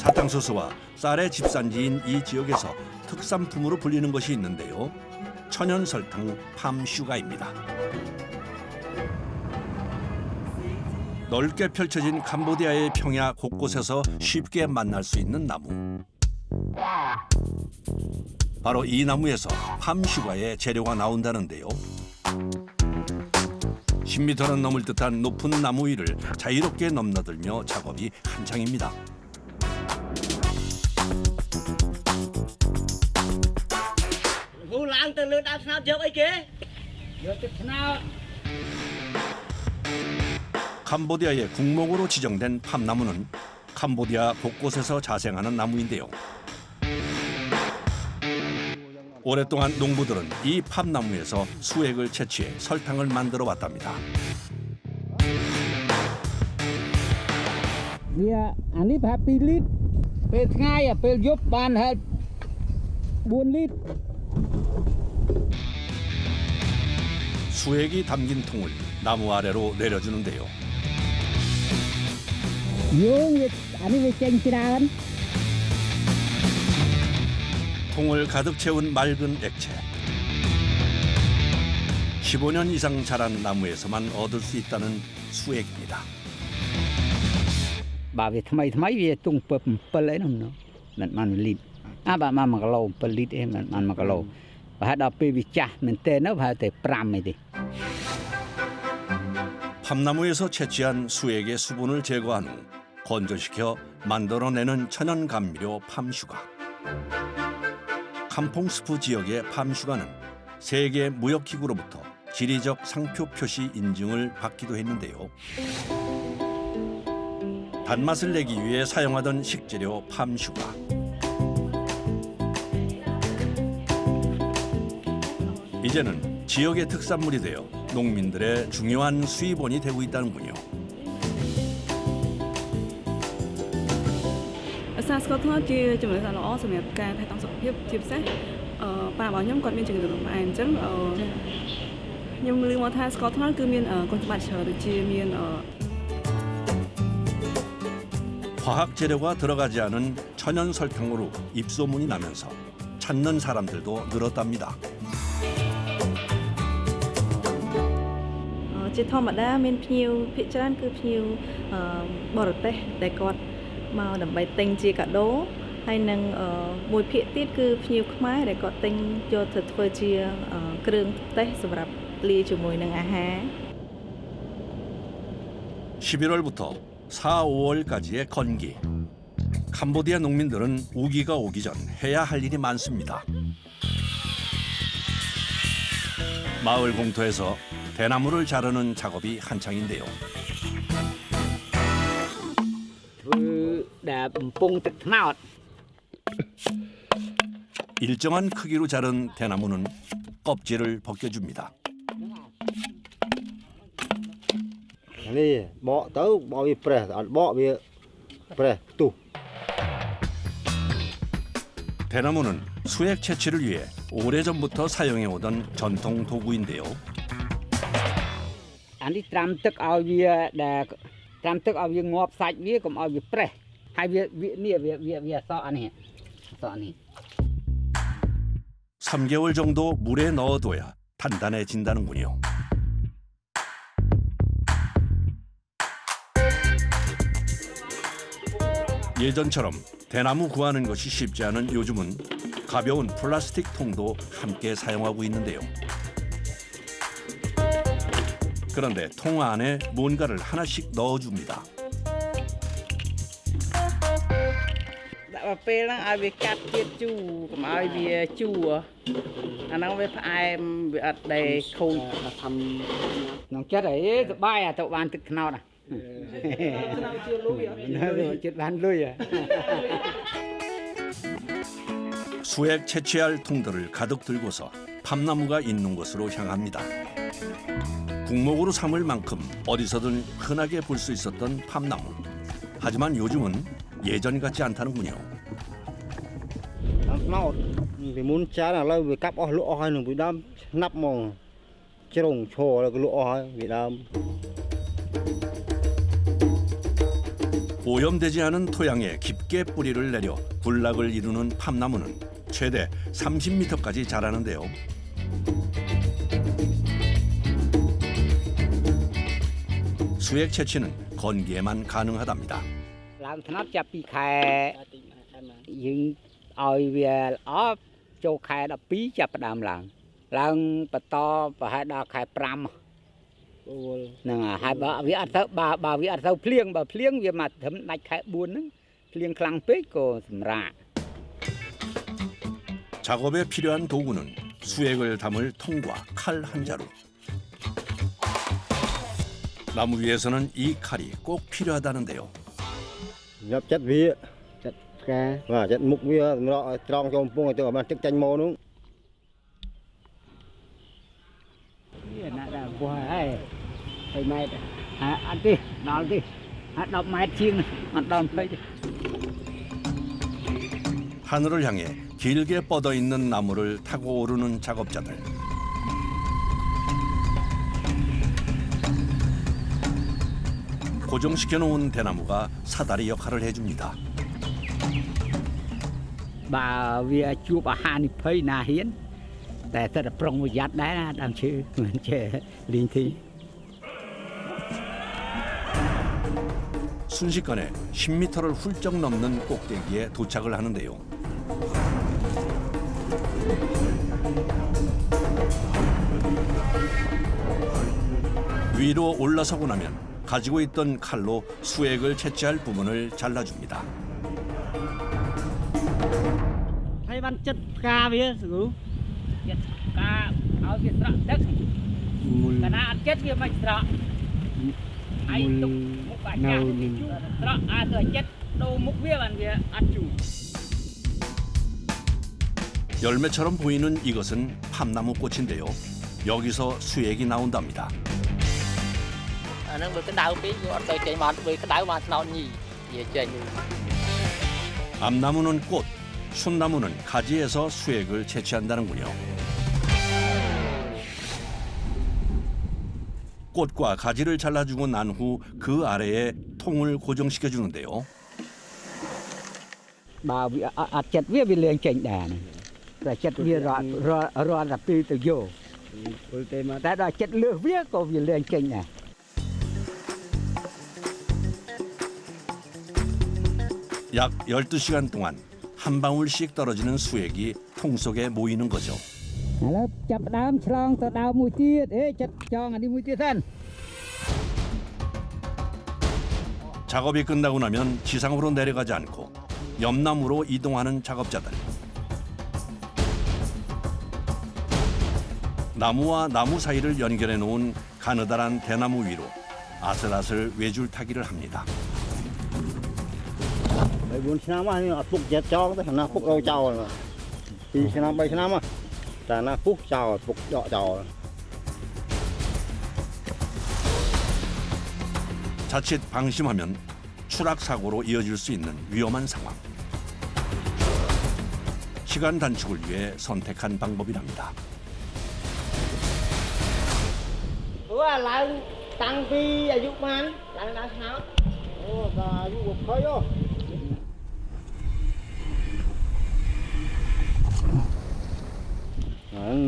사탕수수와 쌀의 집산지인 이 지역에서 특산품으로 불리는 것이 있는데요. 천연 설탕 팜슈가입니다. 넓게 펼쳐진 캄보디아의 평야 곳곳에서 쉽게 만날 수 있는 나무. 바로 이 나무에서 팜슈가의 재료가 나온다는데요. 10m는 넘을 듯한 높은 나무 위를 자유롭게 넘나들며 작업이 한창입니다. 캄보디아의 국목으로 지정된 팜나무는 캄보디아 곳곳에서 자생하는 나무인데요. 오랫동안 농부들은 이 팜나무에서 수액을 채취해 설탕을 만들어 왔답니다. 아니 2리터.ពេលថ្ងៃពេលយប់បានហើយ4리터. 수액이 담긴 통을 나무 아래로 내려주는데요. 아니 왜 쨍ច្រើន. 통을 가득 채운 맑은 액체. 15년 이상 자란 나무에서만 얻을 수 있다는 수액입니다. បើវាថ្មីវាទុង7អីនោះមិនបាន1លីត្របាទបាន1គីឡូ7លីត្រអីមិនបាន1គីឡូប្រហែលដល់ពេលវាចាស់មែនទែនទៅប្រហែលតែ5អីទេ 팜나무에서 채취한 수액의 수분을 제거한 후 건조시켜 만들어내는 천연 감미료 팜슈가. 캄퐁스프 지역의 팜슈가는 세계 무역기구로부터 지리적 상표 표시 인증을 받기도 했는데요. 단맛을 내기 위해 사용하던 식재료 팜슈가. 이제는 지역의 특산물이 되어 농민들의 중요한 수입원이 되고 있다는군요. សាស្កថ្នជាចំណុចដ៏ល្អសម្រាប់ការថែទាំសុខភាពជាពិសេសប៉ារបស់ខ្ញុំគាត់មានជំងឺរំអានអញ្ចឹងខ្ញុំឮមកថាស្ករត្នោតគឺមានគុណសម្បត្តិច្រើនដូចជាមាន 화학 재료가 들어가지 않은 천연 설탕으로 입소문이 나면서 찾는 사람들도 늘었답니다. ជាធម្មតាមានភ្ញៀវភាគច្រើនគឺភ្ញៀវបរទេសដែលគាត់មកដើម្បីទិញជាកាដូហើយនឹងមួយភាគទៀតគឺភ្ញៀវខ្មែរដែលគាត់ទិញយកទៅធ្វើជាគ្រឿងទេសសម្រាប់លាយជាមួយនឹងអាហារ 11월부터 4, 5월까지의 건기. 캄보디아 농민들은 우기가 오기 전 해야 할 일이 많습니다. 마을 공터에서 대나무를 자르는 작업이 한창인데요. ធ្វើដែលបំពង់ទឹកត្នោត 일정한 크기로 자른 대나무는 껍질을 벗겨줍니다. នេះបកទៅបកវាប្រេះអត់បកវាប្រេះផ្ទុះ 대나무는 수액 채취를 위해 오래전부터 사용해오던 전통 도구인데요. អានេះត្រាំទឹកឲ្យវាដែលត្រាំទឹកឲ្យវាងាប់សាច់វាកុំឲ្យវាប្រេះហើយវាអសអានេះអសអានេះ 3개월 정도 물에 넣어둬야 단단해진다는군요. 예전처럼 대나무 구하는 것이 쉽지 않은 요즘은 가벼운 플라스틱 통도 함께 사용하고 있는데요. 그런데 통 안에 뭔가를 하나씩 넣어줍니다. ដាក់ពេលហ្នឹងឲ្យវាកាត់ជាតិជូរកុំឲ្យវាជូរអាហ្នឹងវាផ្អែមវាអត់ដែលខូចធ្វើក្នុងចិត្តអីសបាយអាទៅបានទឹកត្នោត 수액 채취할 통들을 가득 들고서 팜나무가 있는 곳으로 향합니다. 국목으로 삼을 만큼 어디서든 흔하게 볼 수 있었던 팜나무. 하지만 요즘은 예전 같지 않다는군요. ត្នោតពីមុនចាឥឡូវវាកាប់អស់លក់អស់ហើយនឹងពីដើមស្នាប់ហ្មងជ្រុងឈរแล้วก็លក់អស់ហើយពីដើម 오염되지 않은 토양에 깊게 뿌리를 내려 군락을 이루는 팜나무는 최대 30m까지 자라는데요. 수액 채취는 건기에만 가능하답니다.ឡើងថ្នោតចាប់ពីខែយើងឲ្យវាល្អចូលខែ12ចាប់ផ្ដើមឡើងបន្តប្រហែលដល់ខែ5ហ្នឹងហើយបើវាអត់ទៅបើវាអត់ទៅភ្លៀងបើភ្លៀងវាមកត្រឹមដាច់ខែ4ហ្នឹងភ្លៀងខ្លាំងពេកក៏សម្រាក 작업에 필요한 도구는 수액을 담을 통과 칼 한 자루. 나무 위에서는 이 칼이 꼭 필요하다는데요. nhập chất vía và chất mục vía nó trong cho pung cho mà chất chanh mô đúng នេះណាស់ដែរពោះហើយ20ម៉ែត្រអត់ទេដល់ទេ10ម៉ែត្រជាងអត់ដល់20ទេ 하늘을 향해 길게 뻗어 있는 나무를 타고 오르는 작업자들. 고정시켜 놓은 대나무가 사다리 역할을 해줍니다. បើវាជួបអាហារនិភ័យណាហ៊ានតែតែប្រុងប្រយ័ត្នដែរណាដើមឈើមិនចេះលីងទី 순식간에 10m를 훌쩍 넘는 꼭대기에 도착을 하는데요. 위로 올라서고 나면 가지고 있던 칼로 수액을 채취할 부분을 잘라줍니다. ហើយបានចិត្តផ្កាវាស្គូចិត្តផ្កាឲ្យវាស្រក់ទឹកកាលណាអត់ចិត្តវាមិនស្រក់ហើយទុកមុខបាច់ចាស់ស្រក់អាចទៅចិត្តដូរមុខវាបានវាអត់ជូរ 열매처럼 보이는 이것은 팜나무 꽃인데요. 여기서 수액이 나온답니다. អានឹងវាក្តៅពេកវាអត់ទៅចេញមកវាក្តៅមកថ្នោតញីវាចេញ 암나무는 꽃, 순나무는 가지에서 수액을 채취한다는군요. 꽃과 가지를 잘라주고 난 후 그 아래에 통을 고정시켜 주는데요. បើវាអត់ចិត្តវាលាងចេញដែរតែចិត្តវារត់តែពីទៅយកតែដល់ចិត្តលើសវាក៏វាលាងចេញដែរ 약 12시간 동안 한 방울씩 떨어지는 수액이 통 속에 모이는 거죠. ឥឡូវចាប់ដើមឆ្លងទៅដើមមួយទៀតចិត្តចងអានេះមួយទៀតសិន 작업이 끝나고 나면 지상으로 내려가지 않고 옆나무로 이동하는 작업자들. 나무와 나무 사이를 연결해 놓은 가느다란 대나무 위로 아슬아슬 외줄타기를 합니다. 4ឆ្នាំហើយអត់ពុកចិត្តចោលទេណាពុកដល់ចោល2ឆ្នាំ3ឆ្នាំតែណាពុកចោលពុកដកចោល 자칫 방심하면 추락 사고로 이어질 수 있는 위험한 상황. 시간 단축을 위해 선택한 방법이랍니다. ព្រោះឡើងតាំងពីអាយុបានឡើងដល់ថ្នោត អូដល់អាយុ20អូ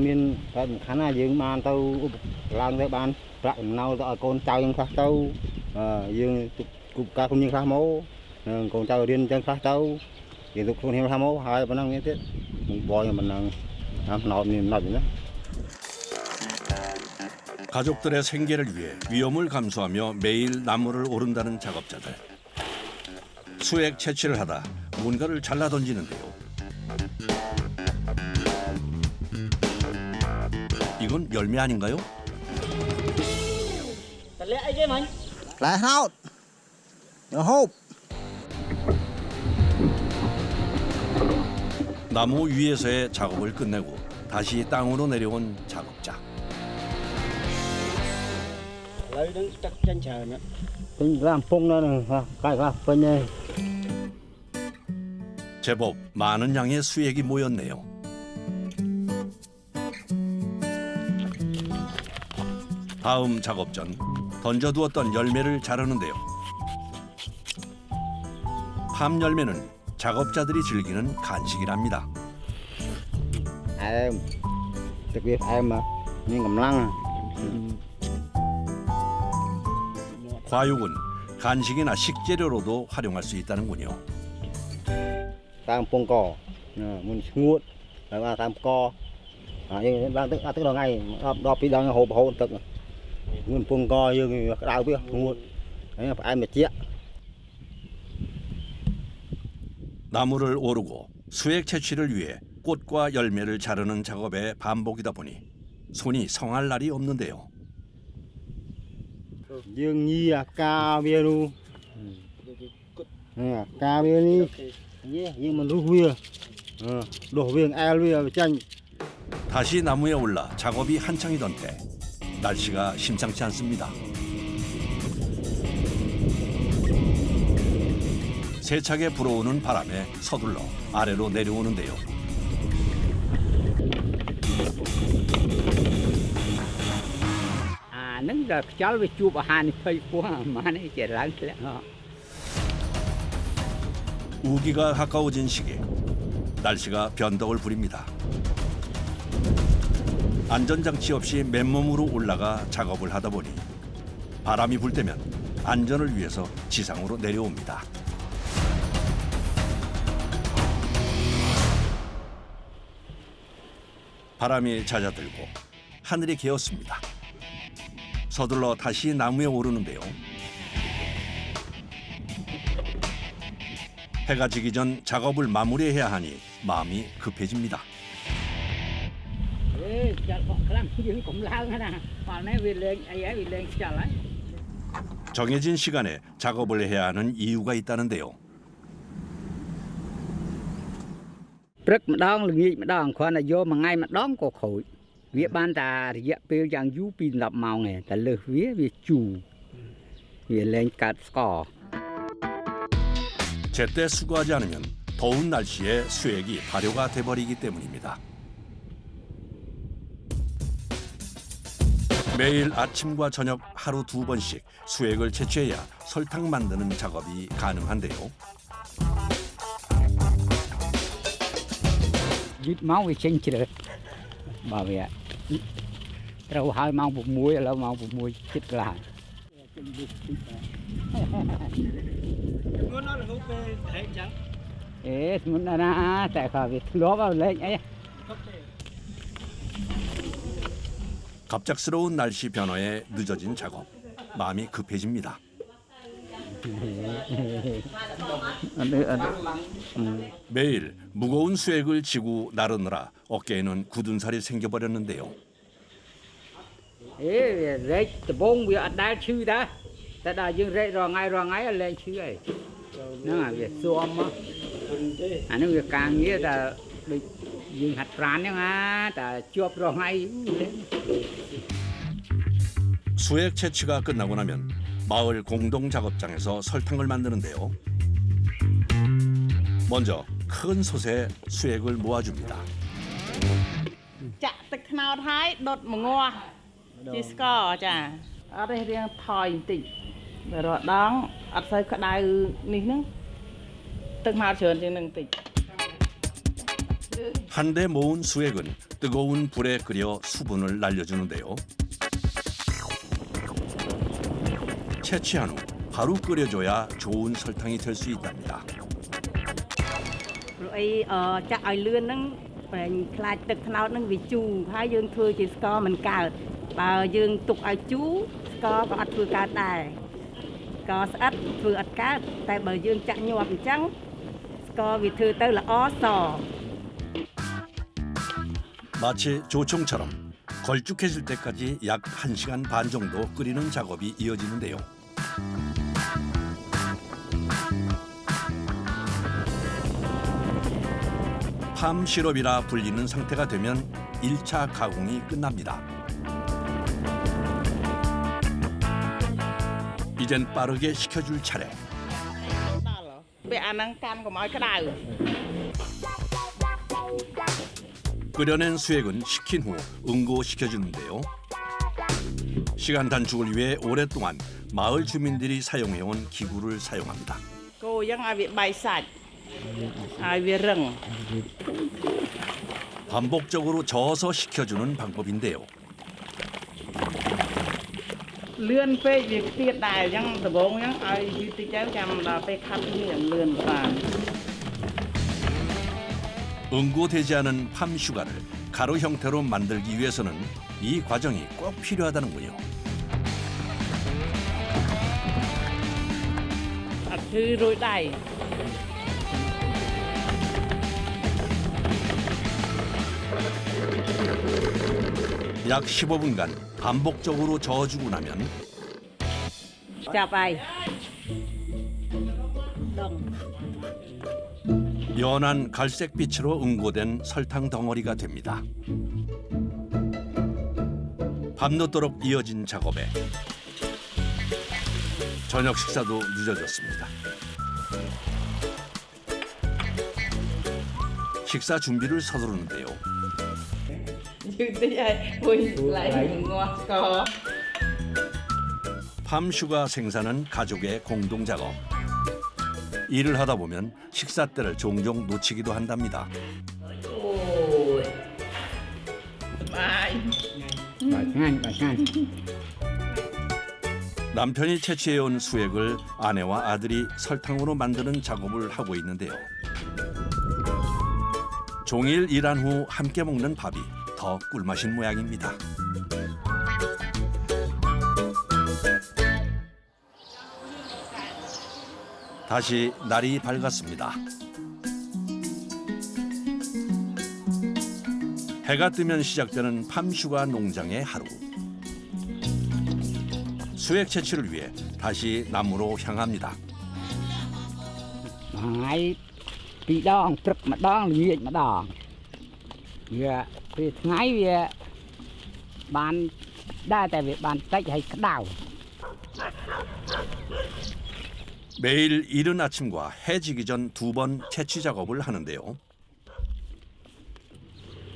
មានតែសំខាន់ណាយើងបានទៅឡើងទៅបានប្រាក់ចំណូលទៅឲ្យកូនចៅយើងខ្លះទៅយើងគប់ការគុំយើងខ្លះមកនឹងកូនចៅរៀនចឹងខ្លះទៅយើងទុកខ្លួនយើងខ្លះមកហើយប៉ុណ្ណឹងទៀតបងយើងមិននឹងតាមណោតនេះណោតណា 가족들의 생계를 위해 위험을 감수하며 매일 나무를 오른다는 작업자들. 수액 채취를 하다 뭔가를 잘라 던지는데요. 이건 열매 아닌가요? តលាក់អីគេមិញ lại hao hộp 나무 위에서의 작업을 끝내고 다시 땅으로 내려온 작업자. ឥឡូវនឹងទឹកចេញច្រើន tính ra pung đó cái bên đây 제법 많은 양의 수액이 모였네요. 다음 작업 전 던져두었던 열매를 자르는데요. 팜 열매는 작업자들이 즐기는 간식이랍니다. em đặc biệt em mà nhưng cầm lăng 과육은 간식이나 식재료로도 활용할 수 있다는군요. tam pong cỏ muốn nguội là tam co nhưng đang tức là ngay đo pi đang hộp hộp tức muốn pong co nhưng đau biết nguội đấy phải em mà chia 나무를 오르고 수액 채취를 위해 꽃과 열매를 자르는 작업의 반복이다 보니 손이 성할 날이 없는데요. dương nhi ca bia lu ca bia ni nhưng mà lu bia đổ bia ai bia chanh 다시 나무에 올라 작업이 한창이던 때 날씨가 심상치 않습니다. 세차게 불어오는 바람에 서둘러 아래로 내려오는데요. Nâng giờ cháu với chụp ở Hàn thì quá mà này chỉ lắng lẽ họ. 우기가 가까워진 시기 날씨가 변덕을 부립니다. 안전장치 없이 맨몸으로 올라가 작업을 하다 보니 바람이 불 때면 안전을 위해서 지상으로 내려옵니다. 바람이 잦아들고 하늘이 개었습니다. 서둘러 다시 나무에 오르는데요. 해가 지기 전 작업을 마무리해야 하니 마음이 급해집니다. Ê, chả có khăn dương cũng lao hết à. Còn này vì lên ấy vì lên chả lấy. 정해진 시간에 작업을 해야 하는 이유가 있다는데요. Trước mà đón là nghỉ mà đón khoan là vô mà ngay mà đón có khối. Việc ban ta thì dẹp bêu giang du pin lập màu này ta lừa vía việc chủ. Vì lên cắt cỏ. 제때 수거하지 않으면 더운 날씨에 수액이 발효가 돼버리기 때문입니다. 매일 아침과 저녁 하루 2번씩 수액을 채취해야 설탕 만드는 작업이 가능한데요. Dịp máu vì sinh chứ được. Bảo vệ. Đâu hai máu một muối là máu một muối chết lại. Ê, muốn là tại khỏi việc lúa vào lên ấy. 갑작스러운 날씨 변화에 늦어진 작업. 마음이 급해집니다. 매일 무거운 수액을 지고 나르느라 어깨에는 굳은 살이 생겨버렸는데요. Ê, rết từ bốn việc đã chư đó. Ta đã dương rết rồi ngay lên chư ấy. Nó là việc xuông á. Nó việc càng nghĩa là dương hạt rán nhưng á, ta chụp rồi ngay. 수액 채취가 끝나고 나면 마을 공동 작업장에서 설탕을 만드는데요. 먼저 큰 솥에 수액을 모아줍니다. Chạទឹកថ្នោតហើយដុតមួយងាស់ជាស្ករចាអត់ទេរៀងថយបន្តិចបើរត់ដងអត់សូវក្តៅនេះហ្នឹងទឹកថ្នោតច្រើនជាងនឹងបន្តិច 한데 모은 수액은 뜨거운 불에 끓여 수분을 날려주는데요. 채취한 후 바로 끓여줘야 좋은 설탕이 될 수 있답니다. ព្រោះអីចាក់ឲ្យលឿនហ្នឹងបែងខ្លាចទឹកថ្នោតហ្នឹងវាជូរហើយយើងធ្វើជាស្ករមិនកើតបើយើងទុកឲ្យជូរស្ករក៏អត់ធ្វើកើតដែរស្ករស្អិតធ្វើអត់កើតតែបើយើងចាក់ញាប់អញ្ចឹងស្ករវាធ្វើទៅល្អស 마치 조청처럼 걸쭉해질 때까지 약 1시간 반 정도 끓이는 작업이 이어지는데요. 팜 시럽이라 불리는 상태가 되면 1차 가공이 끝납니다. 이젠 빠르게 식혀줄 차례. ពេលអាហ្នឹងកាន់កុំឲ្យក្តៅ 끓여낸 수액은 식힌 후 응고시켜주는데요. 시간 단축을 위해 오랫동안 마을 주민들이 사용해온 기구를 사용합니다. គោ ចឹងឲ្យវាបែកសាច់ឲ្យវារឹង 반복적으로 저어서 식혀주는 방법인데요. លឿនពេកវាទៀតដែរអញ្ចឹងដំបូងអញ្ចឹងឲ្យយឺតតិចទៅចាំដល់ពេលខាត់វាលឿនបាទ 응고되지 않은 팜 슈가를 가루 형태로 만들기 위해서는 이 과정이 꼭 필요하다는군요. អត់ឈឺរួយដៃ 약 15분간 반복적으로 저어주고 나면 ចាប់ហើយដង 연한 갈색 빛으로 응고된 설탕 덩어리가 됩니다. 밤늦도록 이어진 작업에 저녁 식사도 늦어졌습니다. 식사 준비를 서두르는데요. យឺតតិចហើយពួយឡើងងាស់ស្ករ 팜 슈가 생산은 가족의 공동 작업. 일을 하다 보면 식사 때를 종종 놓치기도 한답니다. បាយ 남편이 채취해온 수액을 아내와 아들이 설탕으로 만드는 작업을 하고 있는데요. 종일 일한 후 함께 먹는 밥이 더 꿀맛인 모양입니다. 다시 날이 밝았습니다. 해가 뜨면 시작되는 팜슈가 농장의 하루. 수액 채취를 위해 다시 나무로 향합니다. ថ្ងៃពីរដងព្រឹកម្ដងល្ងាចម្ដងវាពេលថ្ងៃវាបានដែរតែវាបានតិចហើយក្តៅ 매일 이른 아침과 해 지기 전 2번 채취 작업을 하는데요.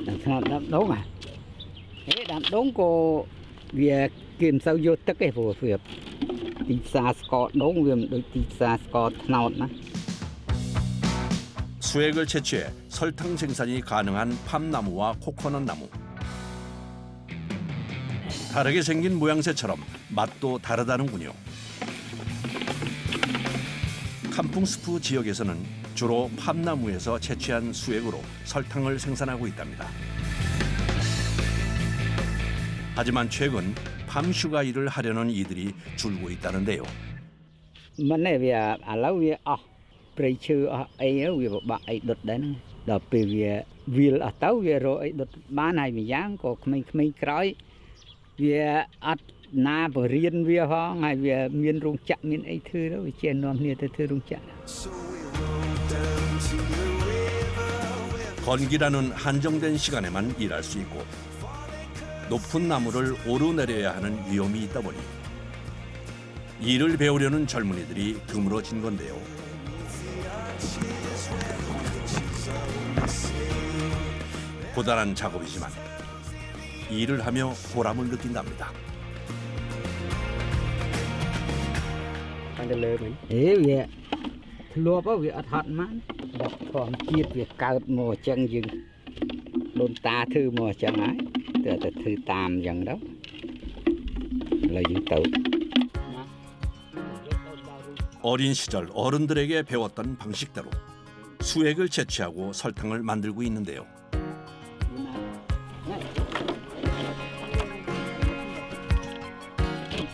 ដល់ថ្នាក់ដាំដុំហ៎ហេដាំដុំក៏វាគេមិនសូវយកទឹកទេព្រោះវាទីផ្សារស្ករដុំវាមិនដូចទីផ្សារស្ករត្នោតណា 수액을 채취해 설탕 생산이 가능한 팜나무와 코코넛 나무. 다르게 생긴 모양새처럼 맛도 다르다는군요. 캄풍스프 지역에서는 주로 팜나무에서 채취한 수액으로 설탕을 생산하고 있답니다. 하지만 최근 팜슈가 일을 하려는 이들이 줄고 있다는데요. មិនទេវាឥឡូវវាអស់ព្រៃឈើអស់អីវាពិបាកអីដុតដែរហ្នឹងដល់ពេលវាវាលអស់ទៅវារកអីដុតបានហើយម្យ៉ាងក៏ក្មេងៗក្រោយវាអត់ណាបរៀនវាផងហើយវាមានរោងចក្រមានអីធ្វើទៅវាជានាំគ្នាទៅធ្វើរោងចក្រ 건기라는 한정된 시간에만 일할 수 있고 높은 나무를 오르내려야 하는 위험이 있다 보니 일을 배우려는 젊은이들이 드물어진 건데요. 고단한 작업이지만 일을 하며 보람을 느낀답니다. អេវាធ្លាប់វាអត់ហត់ម៉ានដល់ធម្មជាតិវាកើតមកអញ្ចឹងយើងដូនតាធ្វើមកអញ្ចឹងហើយតែធ្វើតាមអញ្ចឹងទៅឥឡូវយើងទៅ 어린 시절 어른들에게 배웠던 방식대로 수액을 채취하고 설탕을 만들고 있는데요.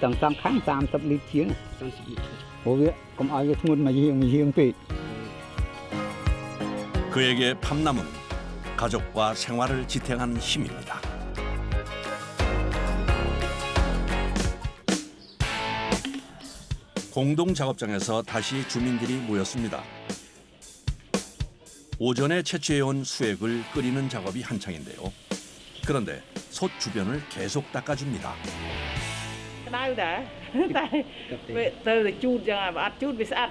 ទាំងសងខាង30លីត្រជាងព្រោះវាកុំឲ្យវាធ្ងន់មកយាងពេក 그에게 팜나무는 가족과 생활을 지탱한 힘입니다. 공동 작업장에서 다시 주민들이 모였습니다. 오전에 채취해온 수액을 끓이는 작업이 한창인데요. 그런데 솥 주변을 계속 닦아줍니다. ក្តៅដែរតែវាទៅជូតចឹងអត់ជូតវាស្អាត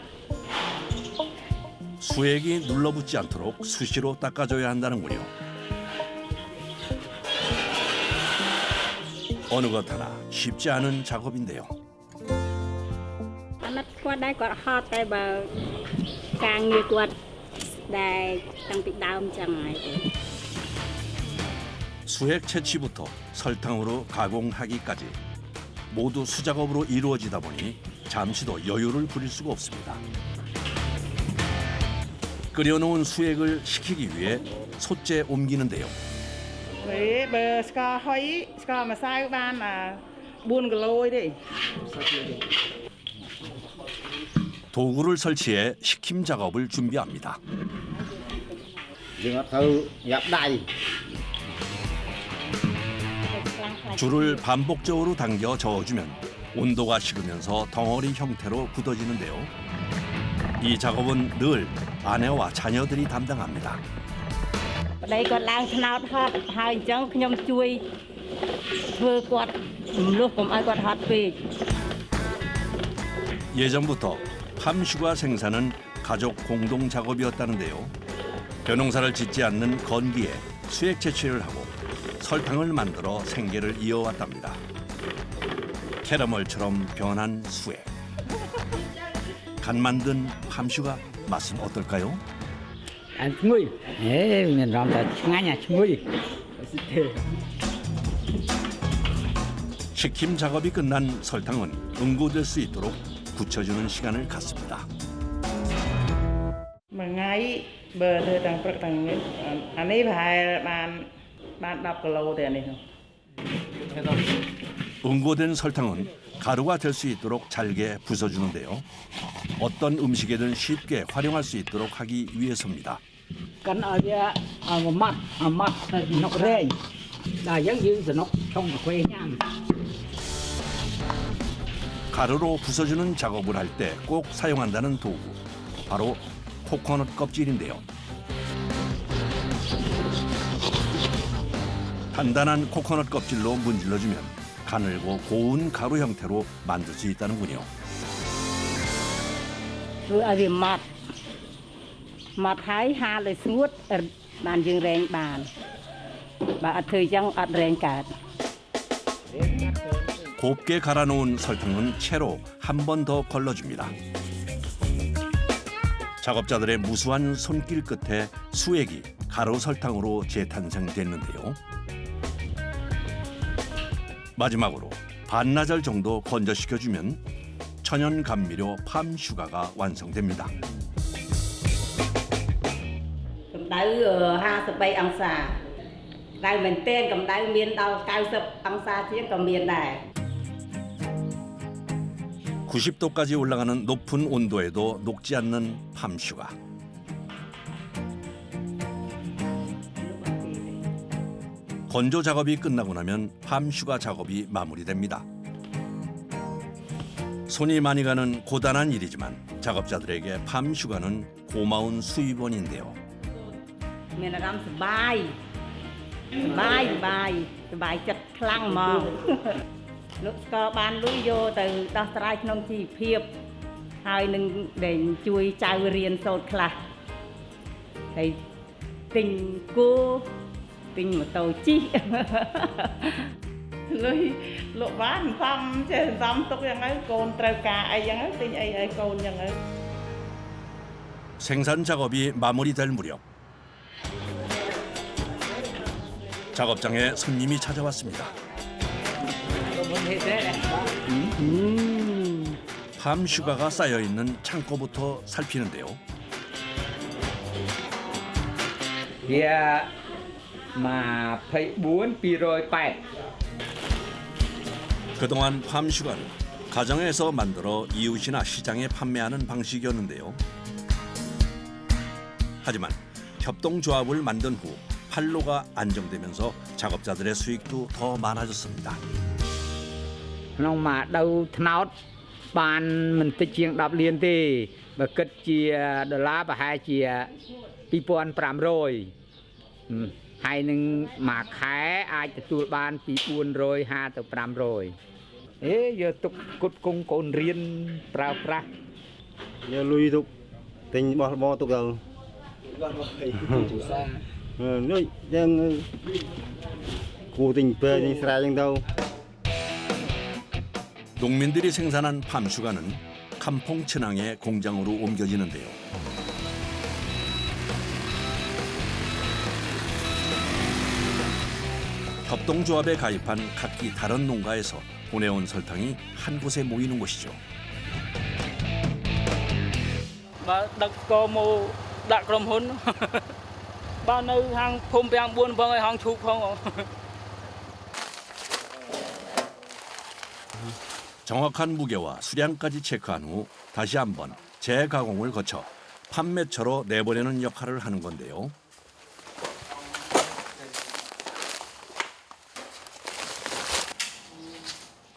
수액이 눌러붙지 않도록 수시로 닦아줘야 한다는군요. 어느 것 하나 쉽지 않은 작업인데요. អាណិតគាត់ដែរគាត់ហត់តែបើ ការងារគាត់ដែលតាំងពីដើមចឹងហើយ 수액 채취부터 설탕으로 가공하기까지 모두 수작업으로 이루어지다 보니 잠시도 여유를 부릴 수가 없습니다. 끓여놓은 수액을 식히기 위해 솥째 옮기는데요. Vậy bờ scar hơi scar mà sai ban là buôn cái lôi đi. 도구를 설치해 식힘 작업을 준비합니다. dương thâu dập đầy 줄을 반복적으로 당겨 저어주면 온도가 식으면서 덩어리 형태로 굳어지는데요. 이 작업은 늘 아내와 자녀들이 담당합니다. ប្តីគាត់ឡើងឆ្នោតហត់ហើយអញ្ចឹងខ្ញុំជួយធ្វើគាត់រំលោះកុំឲ្យគាត់ហត់ពេក 예전부터 팜슈가 생산은 가족 공동 작업이었다는데요. 벼농사를 짓지 않는 건기에 수액 채취를 하고 설탕을 만들어 생계를 이어왔답니다. 캐러멜처럼 변한 수액. 간 만든 팜슈가 맛은 어떨까요? ăn chui ê mình làm thật ngay nhà chui 식힘 작업이 끝난 설탕은 응고될 수 있도록 굳혀주는 시간을 갖습니다. Mà ngay bờ từ tầng bậc tầng anh ấy phải ban đập cái lô tiền này không? 응고된 설탕은 가루가 될 수 있도록 잘게 부숴주는데요. 어떤 음식에든 쉽게 활용할 수 있도록 하기 위해서입니다. cắn ở mặt nó rơi là giống như nó không có quê nhang 가루로 부숴주는 작업을 할 때 꼭 사용한다는 도구, 바로 코코넛 껍질인데요. 단단한 코코넛 껍질로 문질러주면 가늘고 고운 가루 형태로 만들 수 있다는군요. ធ្វើឲ្យវាម៉ត់ហើយហាលឲ្យស្ងួតបានយើងរែងបានបើអត់ធ្វើអញ្ចឹងអត់រែងកើត 곱게 갈아놓은 설탕은 채로 한 번 더 걸러줍니다. 작업자들의 무수한 손길 끝에 수액이 가루 설탕으로 재탄생됐는데요. 마지막으로 반나절 정도 건조시켜주면 천연 감미료 팜슈가가 완성됩니다. កម្ដៅ53អង្សាដៅមែនទែនកម្ដៅមានដល់90អង្សាជាងក៏មានដែរ 90도까지 올라가는 높은 온도에도 녹지 않는 팜슈가. 건조 작업이 끝나고 나면 팜슈가 작업이 마무리됩니다. 손이 많이 가는 고단한 일이지만 작업자들에게 팜슈가는 고마운 수입원인데요. មានអារម្មណ៍សប្បាយចិត្តខ្លាំងហ្មង លោកស្ករបានលុយយកទៅដោះស្រាយក្នុងជីវភាពហើយនឹងដែលជួយចៅរៀនសូត្រខ្លះហើយទិញគោទិញម៉ូតូជិះ Lôi lộ bán xong chứ xong tục như ấy cồn treo cả ấy như ấy tinh ấy cồn như ấy. 생산 작업이 마무리될 무렵 작업장에 손님이 찾아왔습니다. 팜슈가가 쌓여있는 창고부터 살피는데요. Dạ mà thấy 4,208 그동안 팜슈가는 가정에서 만들어 이웃이나 시장에 판매하는 방식이었는데요. 하지만 협동조합을 만든 후 판로가 안정되면서 작업자들의 수익도 더 많아졌습니다. nó mà đâu tháo bàn mình tích chiếng đập liền thì và cất chia đô la và hai chia 2,500 hai nâng mà khá aiទទួលបាន 2,450 ទៅ 500 giờ tục cút cung cồn riêngប្រើប្រាស់ giờ lui tục tình bo tục rồi nói dân cụ tình về thì ra dân đâu. 농민들이 생산한 팜슈가는 캄퐁 춘항의 공장으로 옮겨지는데요. 협동조합에 가입한 각기 다른 농가에서 보내온 설탕이 한 곳에 모이는 곳이죠. Bà đặt co mô đặt cầm hôn. Bà nơi hàng phôm bèng buôn vâng ơi hàng chụp không. 정확한 무게와 수량까지 체크한 후 다시 한번 재가공을 거쳐 판매처로 내보내는 역할을 하는 건데요.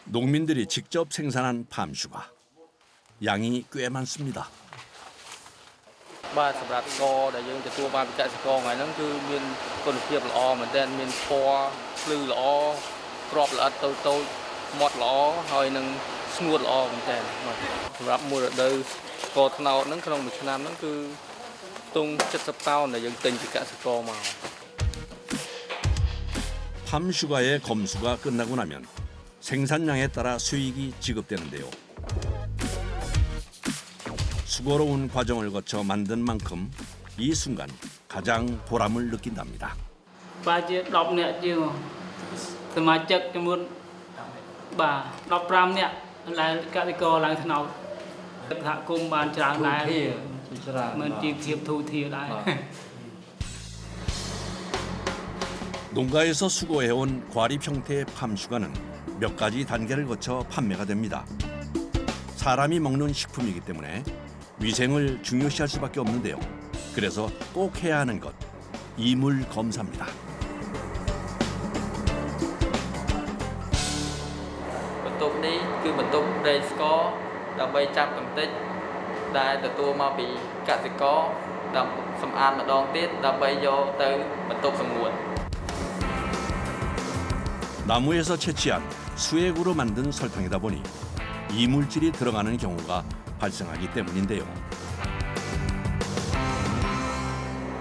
농민들이 직접 생산한 팜슈가 양이 꽤 많습니다. Bà sắp đặt co để dương cho tua bà bị chạy co ngày nắng cứ miên con phiệp lọ mà tên miên pho lư lọ crop lọ tôi mọt lọ hồi nâng snuột lọ mà tên sắp đặt mua được đây co thằng nào nắng không được nam nắng cứ tung chất sắp tao để dương tình chỉ cả co màu. 팜슈가의 검수가 끝나고 나면 생산량에 따라 수익이 지급되는데요. 수고로운 과정을 거쳐 만든 만큼 이 순간 가장 보람을 느낀답니다. Bà chỉ đọc nè chứ từ mà chắc cho muốn bà đọc ram nè là các cái co là thế nào hạ cung bàn tràng lại mình chỉ thiệp thu thiệp lại. 농가에서 수거해온 과립 형태의 팜슈가는 몇 가지 단계를 거쳐 판매가 됩니다. 사람이 먹는 식품이기 때문에 위생을 중요시할 수밖에 없는데요. 그래서 꼭 해야 하는 것, 이물 검사입니다.បន្ទប់នេះគឺបន្ទប់រែងស្ករដើម្បីចាប់កម្ទេចដែលទទួលមកពីកសិករដើម្បីសម្អាតម្ដងទៀតដើម្បីយកទៅបន្ទប់សម្ងួត 나무에서 채취한 수액으로 만든 설탕이다 보니 이물질이 들어가는 경우가 발생하기 때문인데요.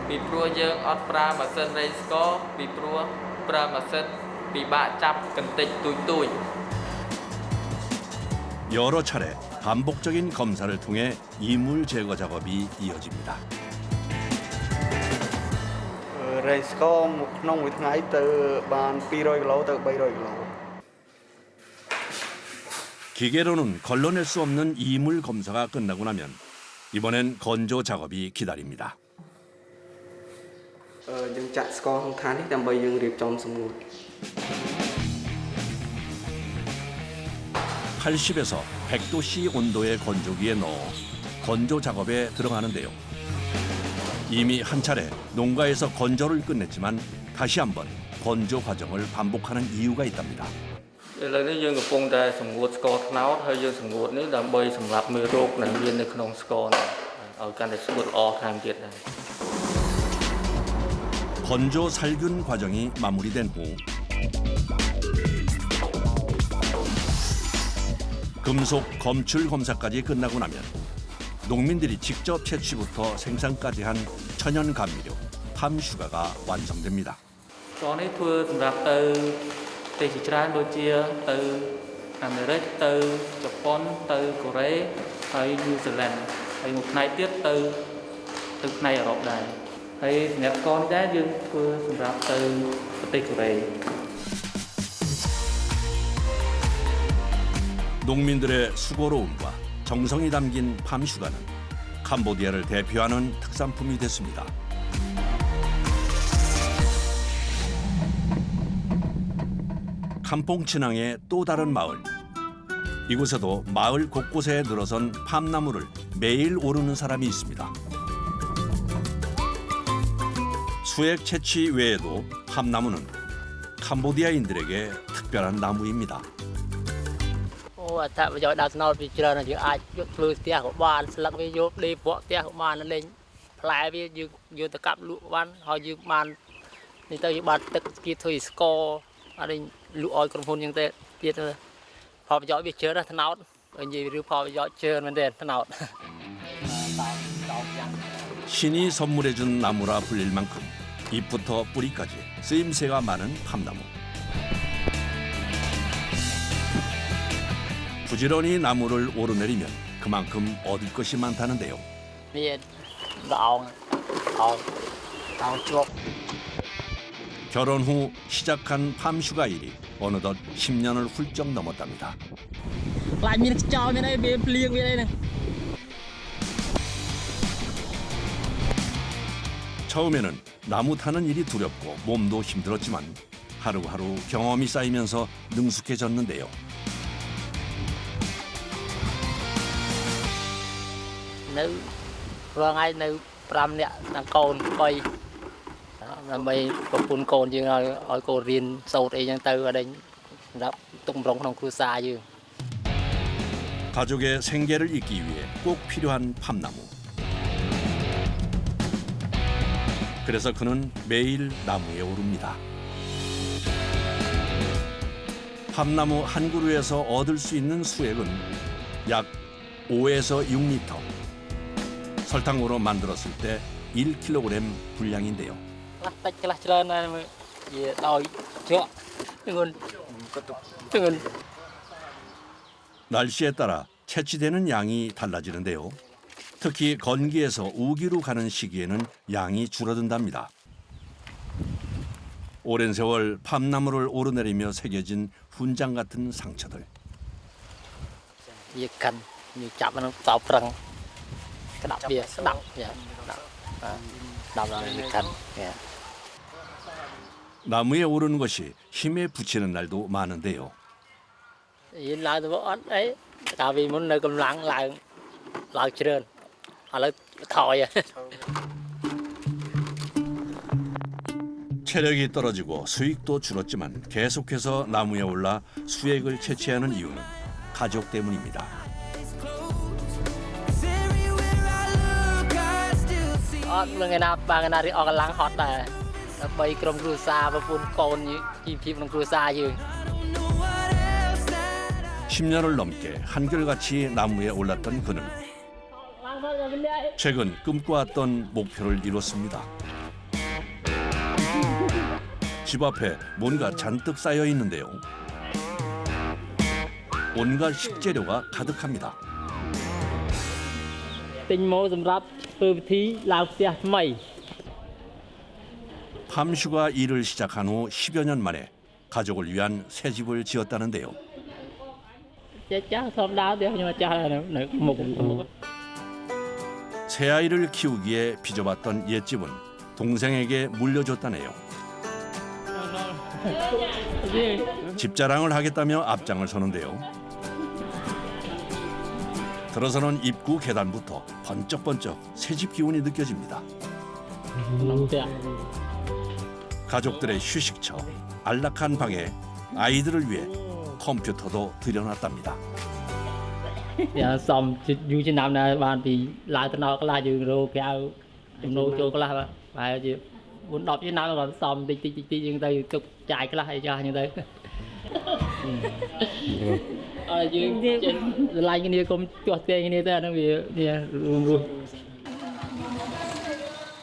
ពីព្រោះយើងអត់ប្រើម៉ាស៊ីនរែងស្ករពីព្រោះប្រើម៉ាស៊ីនពិបាកចាប់កម្ទេចទូច 여러 차례 반복적인 검사를 통해 이물 제거 작업이 이어집니다. រែងស្ករក្នុងមួយថ្ងៃទៅបាន200គីឡូទៅ300គីឡូ 기계로는 걸러낼 수 없는 이물 검사가 끝나고 나면 이번엔 건조 작업이 기다립니다. យើងចាក់ស្ករក្នុងឋាននេះដើម្បីយើងរៀបចំសម្ងួត 80에서 100도씨 온도의 건조기에 넣어 건조 작업에 들어가는데요. 이미 한 차례 농가에서 건조를 끝냈지만 다시 한번 건조 과정을 반복하는 이유가 있답니다. ឥឡូវនេះយើងកំពុងតែសម្ងួតស្ករត្នោតហើយយើងសម្ងួតនេះដើម្បីសម្រាប់មើលរោគដែលមាននៅក្នុងស្ករនេះឲ្យកាន់តែស្ងួតល្អថែមទៀតដែរ 건조 살균 과정이 마무리된 후 금속 검출 검사까지 끝나고 나면 농민들이 직접 채취부터 생산까지 한 천연 감미료 팜슈가가 완성됩니다. ស្ករនេះធ្វើសម្រាប់ទៅប្រទេសជាច្រើនដូចជាទៅអាមេរិកទៅជប៉ុនទៅកូរ៉េហើយញូហ្សេឡង់ហើយមួយផ្នែកទៀតទៅផ្នែកអឺរ៉ុបដែរហើយសម្រាប់ស្ករនេះដែរយើងធ្វើសម្រាប់ទៅប្រទេសកូរ៉េ 농민들의 수고로움과 정성이 담긴 팜슈가는 캄보디아를 대표하는 특산품이 됐습니다. 캄퐁 춘항의 또 다른 마을. 이곳에도 마을 곳곳에 늘어선 팜나무를 매일 오르는 사람이 있습니다. 수액 채취 외에도 팜나무는 캄보디아인들에게 특별한 나무입니다. អូអត្ថប្រយោជន៍ដល់ស្នោតវាច្រើនយើងអាចយកធ្វើផ្ទះក៏បានស្លឹកវាយកដេកព្រោះផ្ទះក៏បានលេងផ្លែវាយើងយកទៅកាប់លក់បានហើយយើងបាននេះទៅយើងបានទឹកគេធ្វើស្ករអត់លក់ឲ្យក្រុមហ៊ុនយ៉ាងទៀតផលប្រយោជន៍វាច្រើនណាស់ថ្នោតនិយាយរឿងផលប្រយោជន៍ច្រើនមែនទេថ្នោត 신이 선물해준 나무라 불릴 만큼 잎부터 뿌리까지 쓰임새가 많은 팜나무. 부지런히 나무를 오르내리면 그만큼 얻을 것이 많다는데요. មានល្អងជួប 결혼 후 시작한 팜슈가 일이 어느덧 10년을 훌쩍 넘었답니다. 처음에는 나무 타는 일이 두렵고 몸도 힘들었지만 하루하루 경험이 쌓이면서 능숙해졌는데요. Nếu vừa ngay nếu 5 នាក់ដល់កូន3ដើម្បីប្រពន្ធកូនយើងឲ្យកូនរៀនសូត្រអីចឹងទៅអីសម្រាប់ទុកម្រងក្នុងគ្រួសារយើង 가족의 생계를 잇기 위해 꼭 필요한 팜나무. 그래서 그는 매일 나무에 오릅니다. 팜나무 한 그루에서 얻을 수 있는 수액은 약 5에서 6리터. 설탕으로 만들었을 때 1kg 분량인데요. 날씨에 따라 채취되는 양이 달라지는데요. 특히 건기에서 우기로 가는 시기에는 양이 줄어든답니다. 오랜 세월 팜나무를 오르내리며 새겨진 훈장 같은 상처들. 나무에 오르는 것이 힘에 부치는 날도 많은데요. 체력이 떨어지고 수익도 줄었지만 계속해서 나무에 올라 수액을 채취하는 이유는 가족 때문입니다. ngày nào ba ngày nào đi ở làng hot này bay trong cua sa và phun con như chim trong cua sa chứ. 10년을 넘게 한결같이 나무에 올랐던 그는 최근 꿈꿔왔던 목표를 이뤘습니다. 집 앞에 뭔가 잔뜩 쌓여 있는데요. 온갖 식재료가 가득합니다. 팜슈가 일을 시작한 후 10여 년 만에 가족을 위한 새 집을 지었다는데요. 새 아이를 키우기에 빚어봤던 옛집은 동생에게 물려줬다네요. 집 자랑을 하겠다며 앞장을 서는데요. 들어서는 입구 계단부터 번쩍번쩍 새집 기운이 느껴집니다. 가족들의 휴식처, 안락한 방에 아이들을 위해 컴퓨터도 들여놨답니다.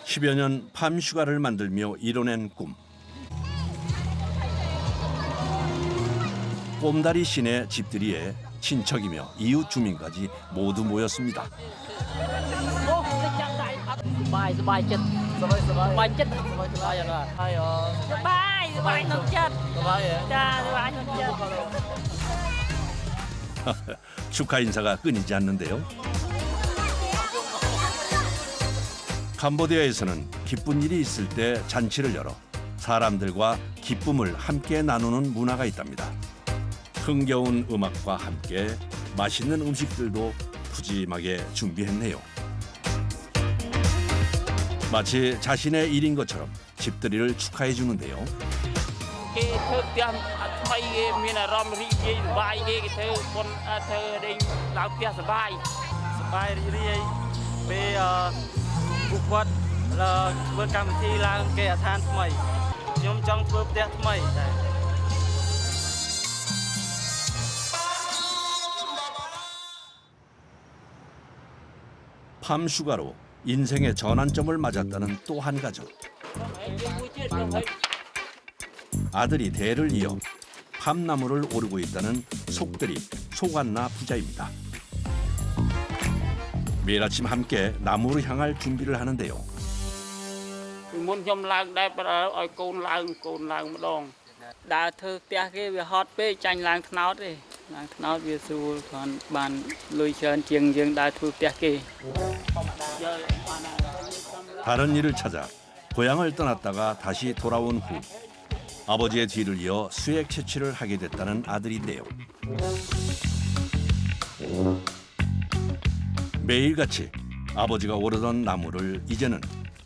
십여 년 팜슈가를 만들며 이뤄낸 꿈. 꼼다리 시내 집들이에 친척이며 이웃 주민까지 모두 모였습니다. 축하 인사가 끊이지 않는데요. 캄보디아에서는 기쁜 일이 있을 때 잔치를 열어 사람들과 기쁨을 함께 나누는 문화가 있답니다. 흥겨운 음악과 함께 맛있는 음식들도 푸짐하게 준비했네요. 마치 자신의 일인 것처럼 집들이를 축하해 주는데요. 팜슈가로 인생의 전환점을 맞았다는 또 한 가족. 아들이 대를 이어 팜나무를 오르고 있다는 속들이 소관나 부자입니다. 매일 아침 함께 나무로 향할 준비를 하는데요. មុនខ្ញុំឡើងដែរបើឲ្យកូនឡើងម្ដងដើរធ្វើផ្ទះគេវាហត់ពេកចាញ់ឡើងថ្នោតទេឡើងថ្នោតវាស្រួលគ្រាន់បានលុយច្រើនជាងយើងដើរធ្វើផ្ទះគេ 다른 일을 찾아 고향을 떠났다가 다시 돌아온 후 아버지의 뒤를 이어 수액 채취를 하게 됐다는 아들인데요. 매일같이 아버지가 오르던 나무를 이제는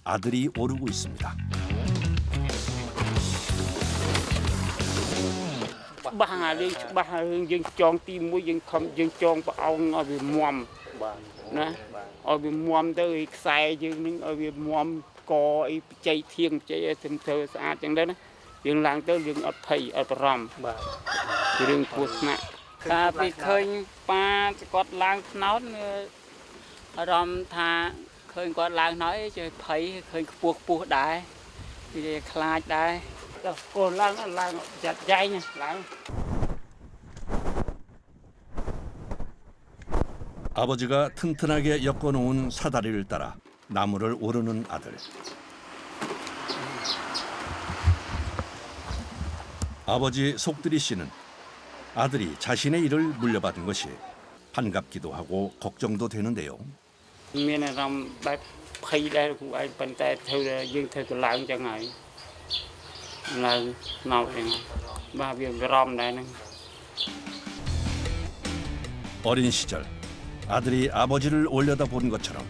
아들이 오르고 있습니다. 아버지가 튼튼하게 엮어놓은 사다리를 따라 나무를 오르는 아들. 아버지 속들이 씨는 아들이 자신의 일을 물려받은 것이 반갑기도 하고 걱정도 되는데요. 어린 시절 아들이 아버지를 올려다본 것처럼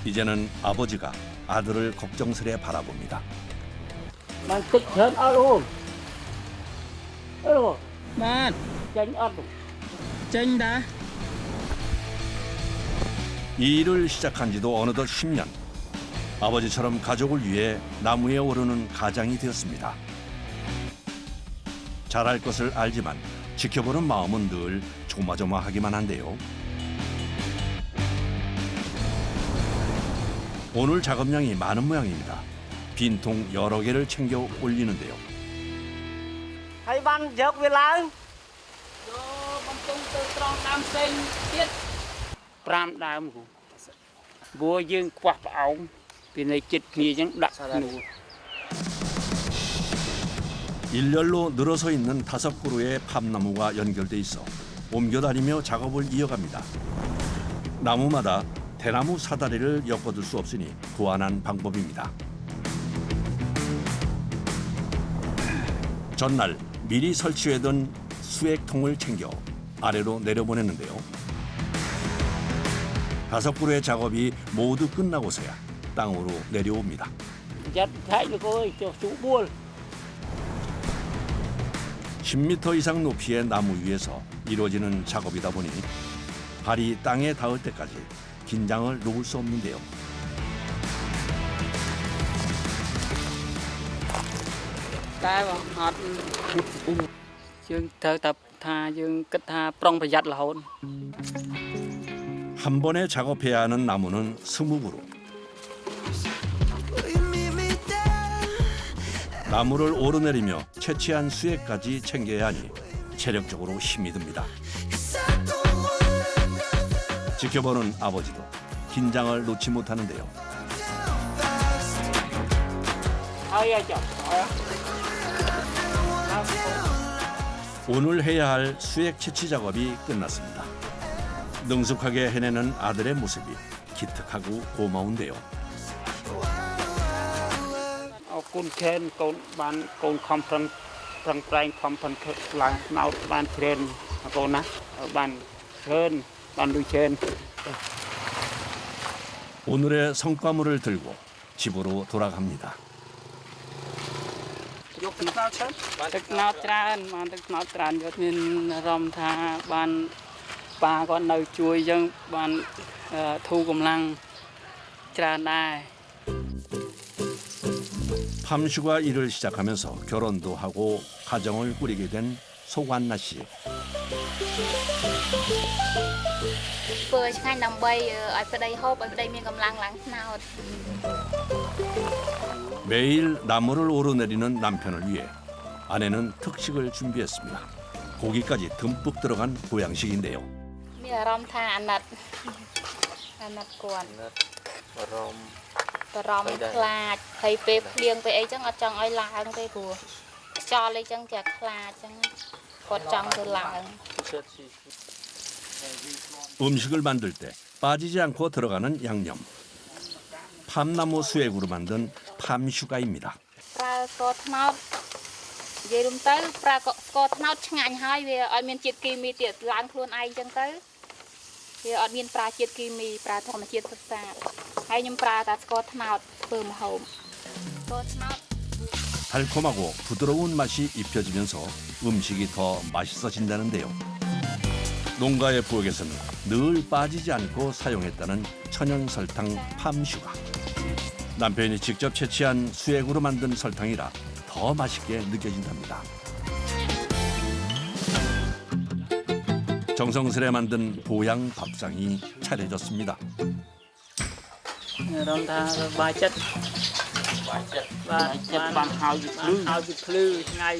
이제는 아버지가 아들을 걱정스레 바라봅니다. 이 일을 시작한 지도 어느덧 10년. 아버지처럼 가족을 위해 나무에 오르는 가장이 되었습니다. 잘할 것을 알지만 지켜보는 마음은 늘 조마조마하기만 한데요. 오늘 작업량이 많은 모양입니다. 빈통 여러 개를 챙겨 올리는데요. Hay ban dốc vềឡើង 5 ដើមព្រោះយើងខ្វះផ្អោងពីនៅចិត្តគ្នាអញ្ចឹងដាក់នោះ 일렬로 늘어서 있는 5그루의 팝나무가 연결돼 있어 옮겨다니며 작업을 이어갑니다. 나무마다 대나무 사다리를 엮어둘 수 없으니 고안한 방법입니다. 전날 미리 설치해둔 수액통을 챙겨 아래로 내려보냈는데요. 5그루의 작업이 모두 끝나고서야 땅으로 내려옵니다. 10m 이상 높이의 나무 위에서 이루어지는 작업이다 보니 발이 땅에 닿을 때까지 긴장을 놓을 수 없는데요. 한 번에 작업해야 하는 나무는 20그루. 나무를 오르내리며 채취한 수액까지 챙겨야 하니 체력적으로 힘이 듭니다. 지켜보는 아버지도 긴장을 놓지 못하는데요. 오늘 해야 할 수액 채취 작업이 끝났습니다. 능숙하게 해내는 아들의 모습이 기특하고 고마운데요. 오늘의 성과물을 들고 집으로 돌아갑니다. 팜슈가 일을 시작하면서 결혼도 하고 가정을 꾸리게 된 소관나 씨. 매일 나무를 오르내리는 남편을 위해 아내는 특식을 준비했습니다. 고기까지 듬뿍 들어간 보양식인데요. បារម្ភខ្លាចហើយពេលភ្លៀងពេលអីចឹងអត់ចង់ឲ្យឡើងទេព្រោះខ្យល់អីចឹងគេខ្លាចចឹងគាត់ចង់ទៅឡើង 음식을 만들 때 빠지지 않고 들어가는 양념. 팜나무 수액으로 만든 팜슈가입니다. ប្រើស្ករត្នោតនិយាយរួមទៅប្រើស្ករត្នោតឆ្ងាញ់ហើយវាអត់មានជាតិគីមីទៀតឡើងខ្លួនឯងចឹងទៅវាអត់មានប្រើជាតិគីមីប្រើធម្មជាតិសុទ្ធសាធហើយខ្ញុំប្រើតែស្ករត្នោតធ្វើម្ហូបស្ករត្នោត 달콤하고 부드러운 맛이 입혀지면서 음식이 더 맛있어진다는데요. 농가의 부엌에서는 늘 빠지지 않고 사용했다는 천연 설탕 팜슈가. 남편이 직접 채취한 수액으로 만든 설탕이라 더 맛있게 느껴진답니다. 정성스레 만든 보양 밥상이 차려졌습니다. រំថាបាយចិត្តបានហើយភ្លឺថ្ងៃ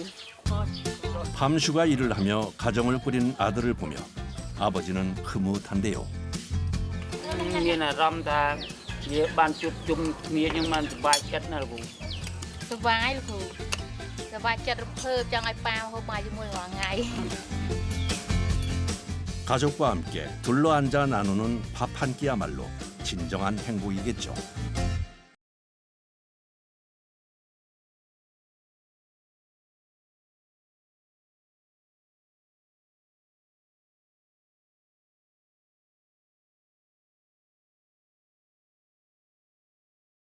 팜슈가 일을 하며 가정을 꾸린 아들을 보며 아버지는 흐뭇한데요. មានអារម្មណ៍ថាវាបានជួបជុំគ្នាយើងបានសប្បាយចិត្តណាស់លោកគ្រូ សុបាយលោកគ្រូសុបាយចិត្តរំភើបចង់ឲ្យប៉ាហូបបាយជាមួយរាល់ថ្ងៃ 가족과 함께 둘러앉아 나누는 밥 한 끼야말로 진정한 행복이겠죠.